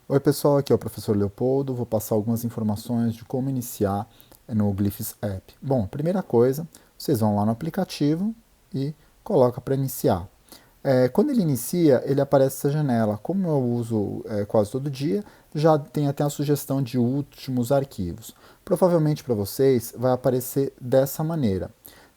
Oi pessoal, aqui é o professor Leopoldo, vou passar algumas informações de como iniciar no Glyphs App. Bom, primeira coisa, vocês vão lá no aplicativo e coloca para iniciar. Quando ele inicia, ele aparece essa janela. Como eu uso quase todo dia, já tem até a sugestão de últimos arquivos. Provavelmente para vocês vai aparecer dessa maneira.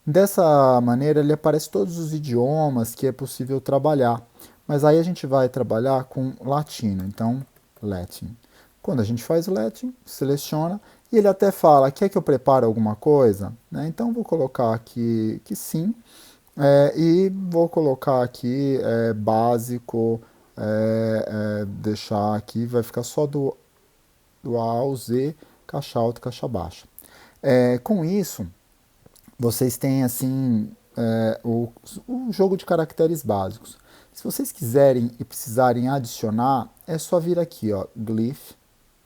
Dessa maneira, ele aparece todos os idiomas que é possível trabalhar. Mas aí a gente vai trabalhar com latino, então Latin. Quando a gente faz Latin, seleciona e ele até fala, quer que eu prepare alguma coisa? Né? Então vou colocar aqui que sim, e vou colocar aqui básico, deixar aqui, vai ficar só do A ao Z, caixa alta e caixa baixa. Com isso, vocês têm assim o jogo de caracteres básicos. Se vocês quiserem e precisarem adicionar, é só vir aqui, ó, glyph,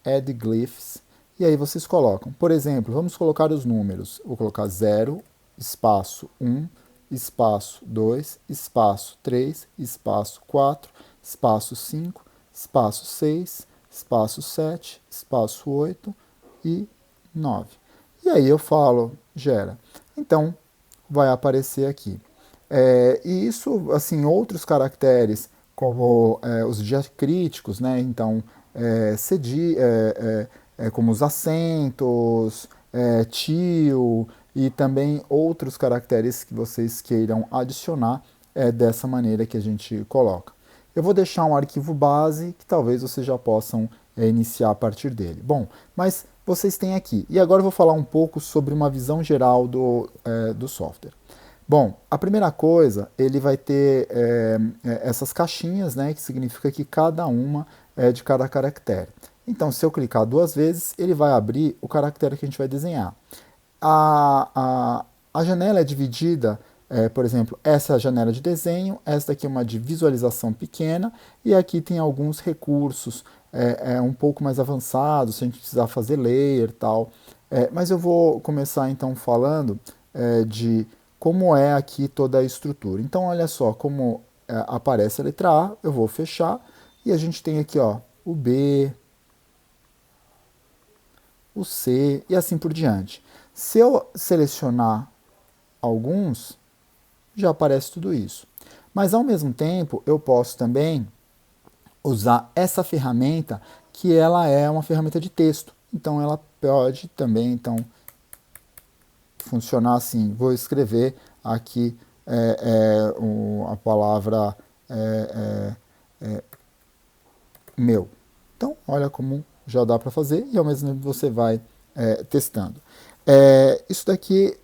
add glyphs, e aí vocês colocam. Por exemplo, vamos colocar os números. Vou colocar 0, espaço 1, espaço 2, espaço 3, espaço 4, espaço 5, espaço 6, espaço 7, espaço 8 e 9. E aí eu falo, gera. Então, vai aparecer aqui. E isso, assim, outros caracteres, como os diacríticos, né? Então, como os acentos, tio, e também outros caracteres que vocês queiram adicionar dessa maneira que a gente coloca. Eu vou deixar um arquivo base que talvez vocês já possam iniciar a partir dele. Bom, mas vocês têm aqui. E agora eu vou falar um pouco sobre uma visão geral do software. Bom, a primeira coisa, ele vai ter essas caixinhas, né, que significa que cada uma é de cada caractere. Então, se eu clicar duas vezes, ele vai abrir o caractere que a gente vai desenhar. A, a, a janela é dividida, por exemplo, essa é a janela de desenho, essa daqui é uma de visualização pequena, e aqui tem alguns recursos um pouco mais avançados, se a gente precisar fazer layer e tal. Mas eu vou começar então falando de como é aqui toda a estrutura. Então, olha só como aparece a letra A, eu vou fechar, e a gente tem aqui ó, o B, o C e assim por diante. Se eu selecionar alguns, já aparece tudo isso. Mas ao mesmo tempo, eu posso também usar essa ferramenta, que ela é uma ferramenta de texto. Então ela pode também funcionar assim. Vou escrever aqui a palavra meu. Então, olha como já dá para fazer e ao mesmo tempo você vai testando. Isso daqui,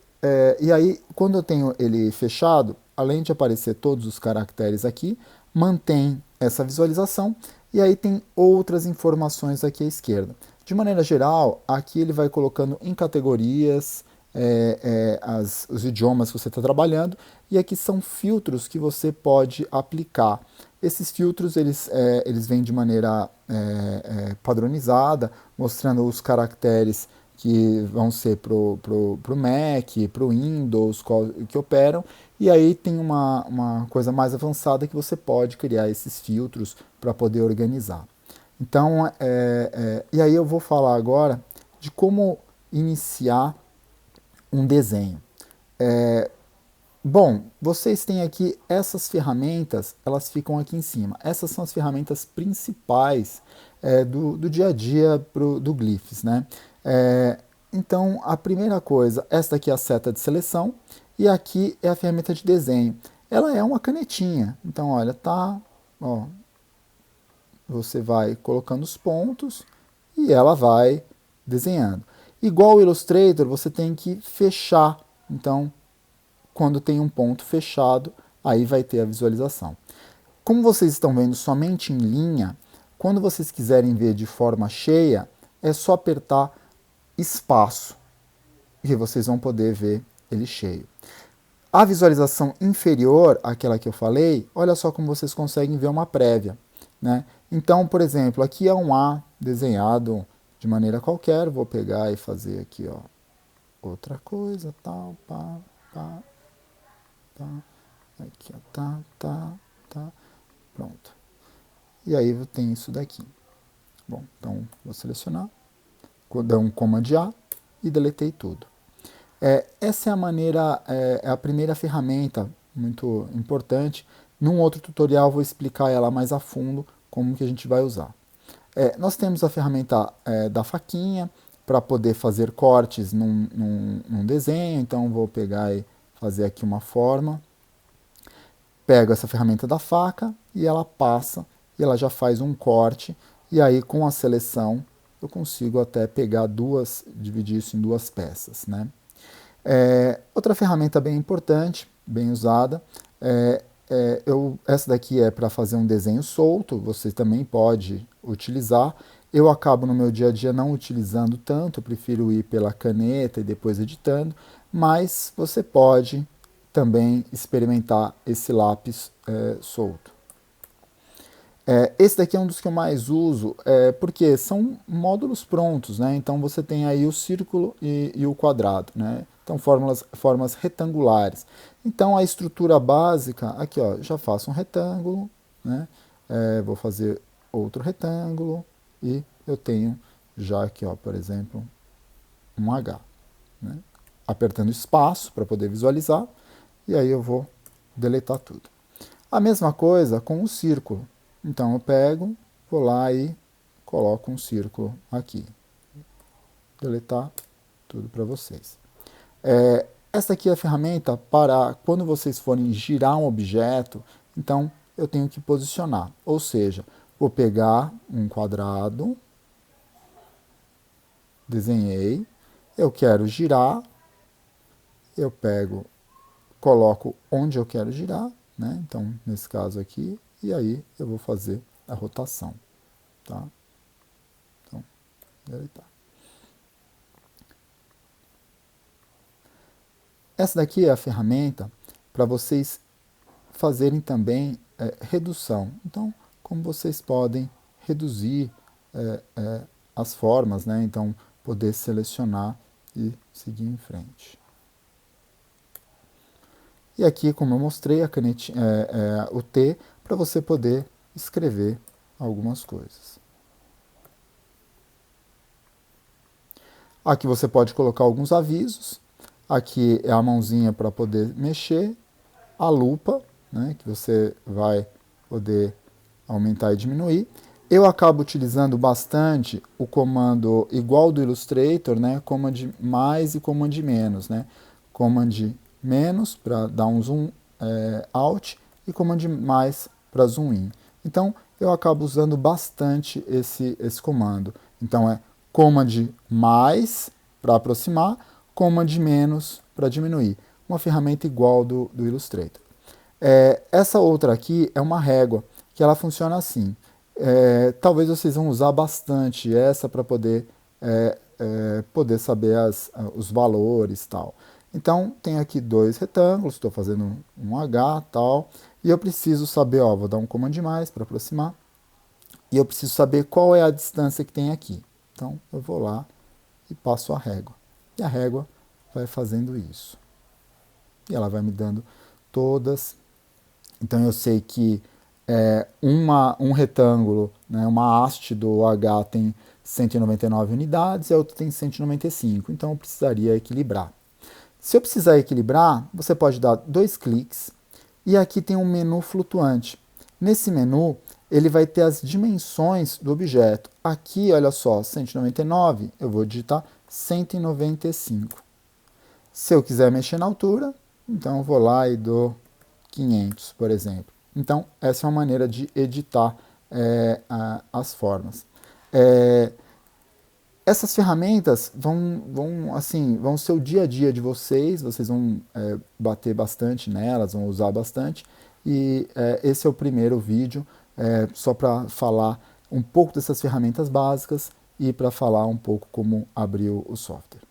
e aí quando eu tenho ele fechado, além de aparecer todos os caracteres aqui, mantém essa visualização e aí tem outras informações aqui à esquerda. De maneira geral, aqui ele vai colocando em categorias os idiomas que você está trabalhando e aqui são filtros que você pode aplicar. Esses filtros eles vêm de maneira padronizada, mostrando os caracteres que vão ser para o Mac, para o Windows, que operam, e aí tem uma coisa mais avançada que você pode criar esses filtros para poder organizar. Então, e aí eu vou falar agora de como iniciar um desenho. Bom, vocês têm aqui essas ferramentas, elas ficam aqui em cima. Essas são as ferramentas principais do dia a dia do Glyphs, né? Então, a primeira coisa, esta aqui é a seta de seleção e aqui é a ferramenta de desenho. Ela é uma canetinha, então olha, tá, ó, você vai colocando os pontos e ela vai desenhando. Igual o Illustrator, você tem que fechar, então quando tem um ponto fechado, aí vai ter a visualização. Como vocês estão vendo somente em linha, quando vocês quiserem ver de forma cheia, é só apertar espaço e vocês vão poder ver ele cheio. A visualização inferior, aquela que eu falei, olha só como vocês conseguem ver uma prévia. Né? Então, por exemplo, aqui é um A desenhado de maneira qualquer, vou pegar e fazer aqui ó, outra coisa, tal, pá, pá, tá, aqui, ó, tá, pronto. E aí tem isso daqui. Bom, então vou selecionar, dou um Command A e deletei tudo. Essa é a maneira, é a primeira ferramenta muito importante. Num outro tutorial vou explicar ela mais a fundo, como que a gente vai usar. Nós temos a ferramenta da faquinha, para poder fazer cortes num desenho, então vou pegar e fazer aqui uma forma. Pego essa ferramenta da faca e ela passa, e ela já faz um corte, e aí com a seleção eu consigo até pegar dividir isso em duas peças, né? Outra ferramenta bem importante, bem usada, essa daqui é para fazer um desenho solto, você também pode utilizar. Eu acabo no meu dia a dia não utilizando tanto, eu prefiro ir pela caneta e depois editando, mas você pode também experimentar esse lápis solto. Esse daqui é um dos que eu mais uso, porque são módulos prontos, né? Então você tem aí o círculo e o quadrado, né? Então formas retangulares. Então a estrutura básica, aqui ó, já faço um retângulo, né? Vou fazer outro retângulo e eu tenho já aqui, ó, por exemplo, um H, né? Apertando espaço para poder visualizar, e aí eu vou deletar tudo. A mesma coisa com o círculo. Então eu pego, vou lá e coloco um círculo aqui. Deletar tudo para vocês. Essa aqui é a ferramenta para quando vocês forem girar um objeto, então eu tenho que posicionar. Ou seja, vou pegar um quadrado, desenhei, eu quero girar, eu pego, coloco onde eu quero girar, né? Então nesse caso aqui, e aí eu vou fazer a rotação, tá? Então, deletar. Essa daqui é a ferramenta para vocês fazerem também redução. Então, como vocês podem reduzir as formas, né? Então, poder selecionar e seguir em frente. E aqui, como eu mostrei, a canetinha, o T, para você poder escrever algumas coisas. Aqui você pode colocar alguns avisos. Aqui é a mãozinha para poder mexer. A lupa, né, que você vai poder aumentar e diminuir. Eu acabo utilizando bastante o comando igual do Illustrator, né, Command mais e Command menos, né? Command menos para dar um zoom out e Command mais para zoom in. Então eu acabo usando bastante esse comando. Então é Command mais para aproximar, Command menos para diminuir. Uma ferramenta igual do Illustrator. Essa outra aqui é uma régua, que ela funciona assim. Talvez vocês vão usar bastante essa para poder saber os valores e tal. Então, tem aqui dois retângulos, estou fazendo um H tal, e eu preciso saber, ó, vou dar um comando mais para aproximar, e eu preciso saber qual é a distância que tem aqui. Então, eu vou lá e passo a régua. E a régua vai fazendo isso. E ela vai me dando todas. Então eu sei que um retângulo, né, uma haste do H tem 199 unidades e a outra tem 195. Então eu precisaria equilibrar. Se eu precisar equilibrar, você pode dar 2 cliques e aqui tem um menu flutuante. Nesse menu, ele vai ter as dimensões do objeto. Aqui, olha só, 199, eu vou digitar 195. Se eu quiser mexer na altura, então eu vou lá e dou 500, por exemplo. Então, essa é uma maneira de editar as formas. Essas ferramentas vão ser o dia a dia de vocês vão bater bastante nelas, vão usar bastante, e esse é o primeiro vídeo, só para falar um pouco dessas ferramentas básicas e para falar um pouco como abrir o software.